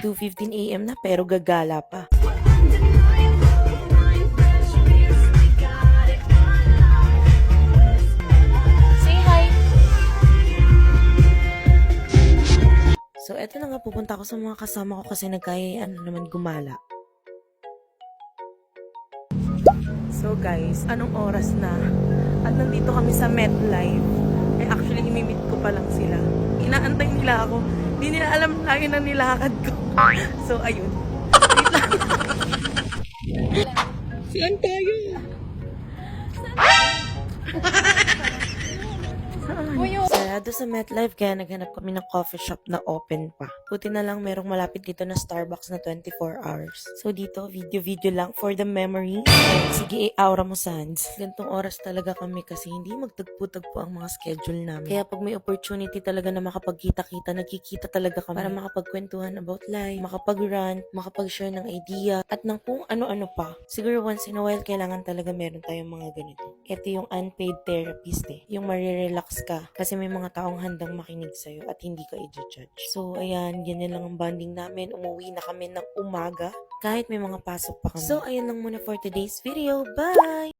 2:15 AM na pero gagala pa. Say hi! So, eto na nga, pupunta ako sa mga kasama ko kasi nagkayaan naman gumala. So guys, anong oras na? At nandito kami sa MetLife. Actually, imimit ko pa lang sila. Inaantay nila ako. Hindi nila alam na yun ang nilakad ko. So, ayun. Wait lang. Saan tayo? Sarado sa MetLife kaya naghanap kami ng coffee shop na open pa. Buti na lang merong malapit dito na Starbucks na 24 hours. So dito, video lang for the memory. Sige, aura mo Sans. Gantong oras talaga kami kasi hindi magtagpo-tagpo ang mga schedule namin. Kaya pag may opportunity talaga na makapagkita-kita, nagkikita talaga kami para makapagkwentuhan about life, makapag-rant, makapag-share ng idea, at ng kung ano-ano pa. Siguro once in a while, kailangan talaga meron tayong mga ganito. Ito yung unpaid therapist yung marirelax ka kasi may mga taong handang makinig sa'yo at hindi ka i-judge. So, ayan, ganyan lang ang bonding namin. Umuwi na kami ng umaga kahit may mga pasok pa kami. So, ayan lang muna for today's video. Bye!